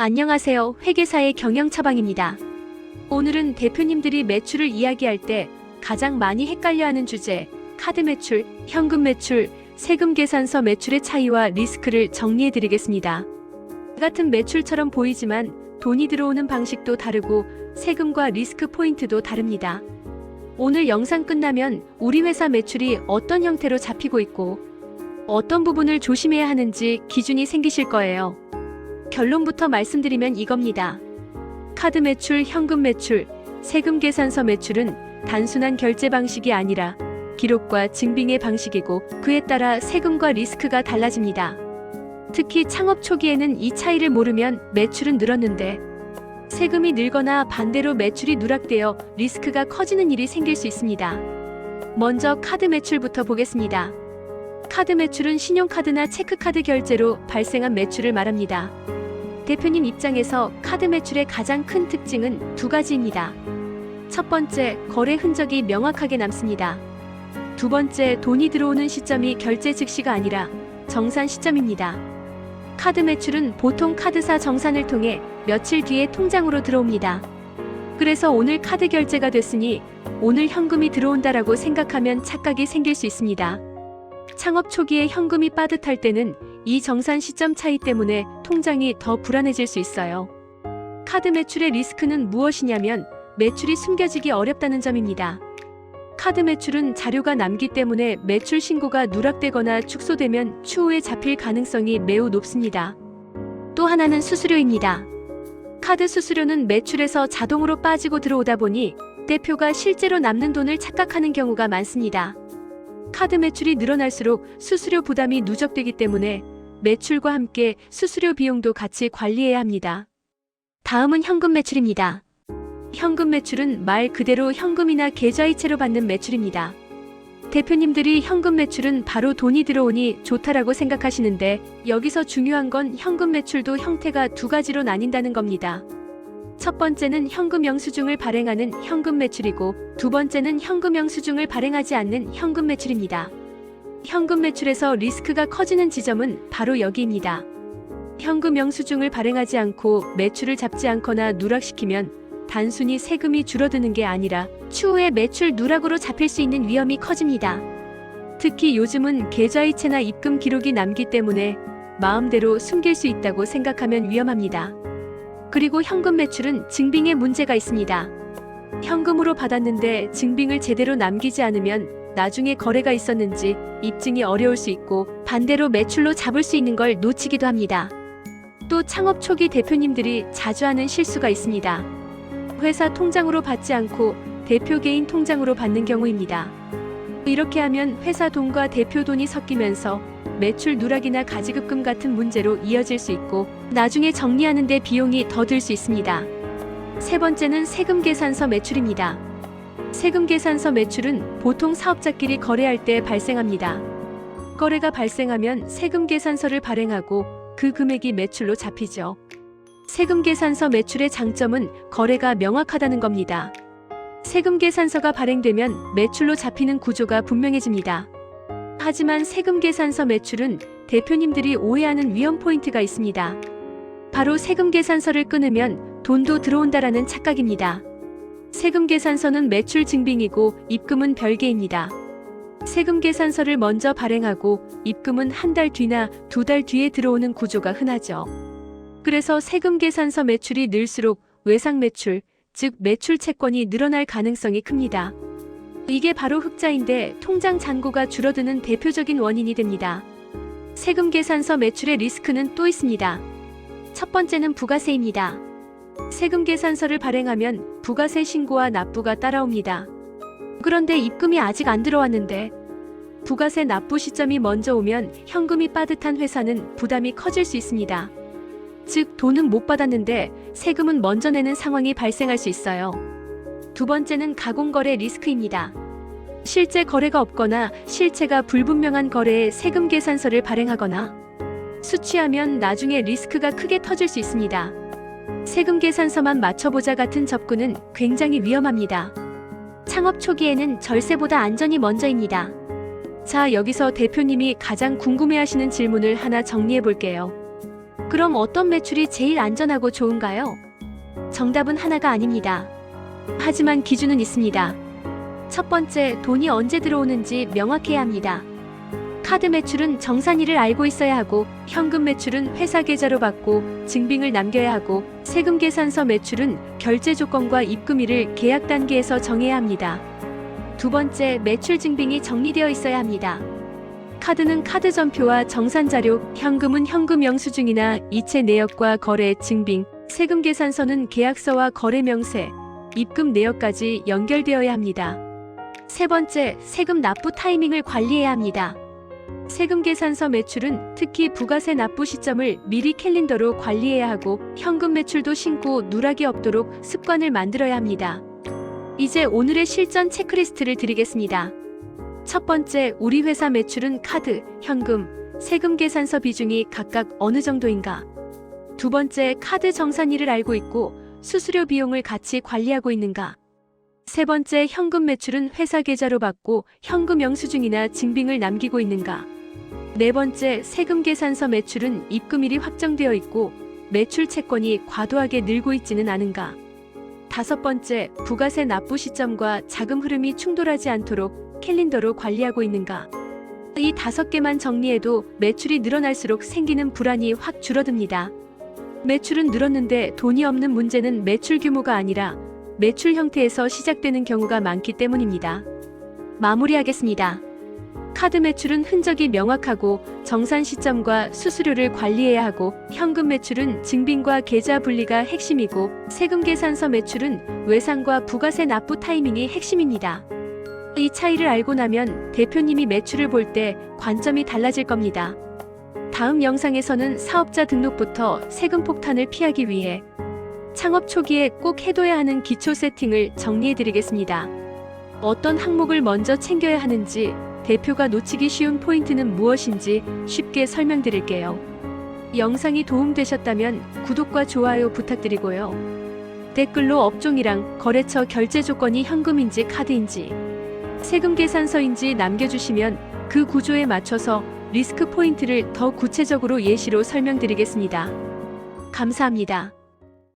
안녕하세요. 회계사의 경영처방입니다. 오늘은 대표님들이 매출을 이야기할 때 가장 많이 헷갈려하는 주제, 카드 매출, 현금 매출, 세금 계산서 매출의 차이와 리스크를 정리해드리겠습니다. 같은 매출처럼 보이지만 돈이 들어오는 방식도 다르고 세금과 리스크 포인트도 다릅니다. 오늘 영상 끝나면 우리 회사 매출이 어떤 형태로 잡히고 있고 어떤 부분을 조심해야 하는지 기준이 생기실 거예요. 결론부터 말씀드리면 이겁니다. 카드 매출, 현금 매출, 세금 계산서 매출은 단순한 결제 방식이 아니라 기록과 증빙의 방식이고 그에 따라 세금과 리스크가 달라집니다. 특히 창업 초기에는 이 차이를 모르면 매출은 늘었는데 세금이 늘거나 반대로 매출이 누락되어 리스크가 커지는 일이 생길 수 있습니다. 먼저 카드 매출부터 보겠습니다. 카드 매출은 신용카드나 체크카드 결제로 발생한 매출을 말합니다. 대표님 입장에서 카드 매출의 가장 큰 특징은 두 가지입니다. 첫 번째, 거래 흔적이 명확하게 남습니다. 두 번째, 돈이 들어오는 시점이 결제 즉시가 아니라 정산 시점입니다. 카드 매출은 보통 카드사 정산을 통해 며칠 뒤에 통장으로 들어옵니다. 그래서 오늘 카드 결제가 됐으니 오늘 현금이 들어온다라고 생각하면 착각이 생길 수 있습니다. 창업 초기에 현금이 빠듯할 때는 이 정산 시점 차이 때문에 통장이 더 불안해질 수 있어요. 카드 매출의 리스크는 무엇이냐면 매출이 숨겨지기 어렵다는 점입니다. 카드 매출은 자료가 남기 때문에 매출 신고가 누락되거나 축소되면 추후에 잡힐 가능성이 매우 높습니다. 또 하나는 수수료입니다. 카드 수수료는 매출에서 자동으로 빠지고 들어오다 보니 대표가 실제로 남는 돈을 착각하는 경우가 많습니다. 카드 매출이 늘어날수록 수수료 부담이 누적되기 때문에 매출과 함께 수수료 비용도 같이 관리해야 합니다. 다음은 현금 매출입니다. 현금 매출은 말 그대로 현금이나 계좌이체로 받는 매출입니다. 대표님들이 현금 매출은 바로 돈이 들어오니 좋다라고 생각하시는데 여기서 중요한 건 현금 매출도 형태가 두 가지로 나뉜다는 겁니다. 첫 번째는 현금 영수증을 발행하는 현금 매출이고 두 번째는 현금 영수증을 발행하지 않는 현금 매출입니다. 현금 매출에서 리스크가 커지는 지점은 바로 여기입니다. 현금 영수증을 발행하지 않고 매출을 잡지 않거나 누락시키면 단순히 세금이 줄어드는 게 아니라 추후에 매출 누락으로 잡힐 수 있는 위험이 커집니다. 특히 요즘은 계좌이체나 입금 기록이 남기 때문에 마음대로 숨길 수 있다고 생각하면 위험합니다. 그리고 현금 매출은 증빙에 문제가 있습니다. 현금으로 받았는데 증빙을 제대로 남기지 않으면 나중에 거래가 있었는지 입증이 어려울 수 있고 반대로 매출로 잡을 수 있는 걸 놓치기도 합니다. 또 창업 초기 대표님들이 자주 하는 실수가 있습니다. 회사 통장으로 받지 않고 대표 개인 통장으로 받는 경우입니다. 이렇게 하면 회사 돈과 대표 돈이 섞이면서 매출 누락이나 가지급금 같은 문제로 이어질 수 있고 나중에 정리하는 데 비용이 더 들 수 있습니다. 세 번째는 세금 계산서 매출입니다. 세금 계산서 매출은 보통 사업자끼리 거래할 때 발생합니다. 거래가 발생하면 세금 계산서를 발행하고 그 금액이 매출로 잡히죠. 세금 계산서 매출의 장점은 거래가 명확하다는 겁니다. 세금 계산서가 발행되면 매출로 잡히는 구조가 분명해집니다. 하지만 세금 계산서 매출은 대표님들이 오해하는 위험 포인트가 있습니다. 바로 세금 계산서를 끊으면 돈도 들어온다라는 착각입니다. 세금 계산서는 매출 증빙이고 입금은 별개입니다. 세금 계산서를 먼저 발행하고 입금은 한 달 뒤나 두 달 뒤에 들어오는 구조가 흔하죠. 그래서 세금 계산서 매출이 늘수록 외상 매출, 즉 매출 채권이 늘어날 가능성이 큽니다. 이게 바로 흑자인데 통장 잔고가 줄어드는 대표적인 원인이 됩니다. 세금 계산서 매출의 리스크는 또 있습니다. 첫 번째는 부가세입니다. 세금 계산서를 발행하면 부가세 신고와 납부가 따라옵니다. 그런데 입금이 아직 안 들어왔는데 부가세 납부 시점이 먼저 오면 현금이 빠듯한 회사는 부담이 커질 수 있습니다. 즉 돈은 못 받았는데 세금은 먼저 내는 상황이 발생할 수 있어요. 두 번째는 가공거래 리스크입니다. 실제 거래가 없거나 실체가 불분명한 거래에 세금 계산서를 발행하거나 수취하면 나중에 리스크가 크게 터질 수 있습니다. 세금 계산서만 맞춰보자 같은 접근은 굉장히 위험합니다. 창업 초기에는 절세보다 안전이 먼저입니다. 자, 여기서 대표님이 가장 궁금해하시는 질문을 하나 정리해 볼게요. 그럼 어떤 매출이 제일 안전하고 좋은가요? 정답은 하나가 아닙니다. 하지만 기준은 있습니다. 첫 번째, 돈이 언제 들어오는지 명확해야 합니다. 카드 매출은 정산일을 알고 있어야 하고, 현금 매출은 회사 계좌로 받고 증빙을 남겨야 하고, 세금 계산서 매출은 결제 조건과 입금일을 계약 단계에서 정해야 합니다. 두 번째, 매출 증빙이 정리되어 있어야 합니다. 카드는 카드 전표와 정산 자료, 현금은 현금 영수증이나 이체 내역과 거래 증빙, 세금 계산서는 계약서와 거래 명세, 입금 내역까지 연결되어야 합니다. 세 번째, 세금 납부 타이밍을 관리해야 합니다. 세금 계산서 매출은 특히 부가세 납부 시점을 미리 캘린더로 관리해야 하고, 현금 매출도 신고 누락이 없도록 습관을 만들어야 합니다. 이제 오늘의 실전 체크리스트를 드리겠습니다. 첫 번째, 우리 회사 매출은 카드, 현금, 세금 계산서 비중이 각각 어느 정도인가? 두 번째, 카드 정산일을 알고 있고 수수료 비용을 같이 관리하고 있는가? 세 번째, 현금 매출은 회사 계좌로 받고 현금 영수증이나 증빙을 남기고 있는가? 네 번째, 세금 계산서 매출은 입금일이 확정되어 있고 매출 채권이 과도하게 늘고 있지는 않은가? 다섯 번째, 부가세 납부 시점과 자금 흐름이 충돌하지 않도록 캘린더로 관리하고 있는가? 이 5개만 정리해도 매출이 늘어날수록 생기는 불안이 확 줄어듭니다. 매출은 늘었는데 돈이 없는 문제는 매출 규모가 아니라 매출 형태에서 시작되는 경우가 많기 때문입니다. 마무리하겠습니다. 카드 매출은 흔적이 명확하고 정산 시점과 수수료를 관리해야 하고, 현금 매출은 증빙과 계좌 분리가 핵심이고, 세금 계산서 매출은 외상과 부가세 납부 타이밍이 핵심입니다. 이 차이를 알고 나면 대표님이 매출을 볼 때 관점이 달라질 겁니다. 다음 영상에서는 사업자 등록부터 세금 폭탄을 피하기 위해 창업 초기에 꼭 해둬야 하는 기초 세팅을 정리해드리겠습니다. 어떤 항목을 먼저 챙겨야 하는지, 대표가 놓치기 쉬운 포인트는 무엇인지 쉽게 설명드릴게요. 영상이 도움되셨다면 구독과 좋아요 부탁드리고요. 댓글로 업종이랑 거래처 결제 조건이 현금인지 카드인지, 세금 계산서인지 남겨주시면 그 구조에 맞춰서 리스크 포인트를 더 구체적으로 예시로 설명드리겠습니다. 감사합니다.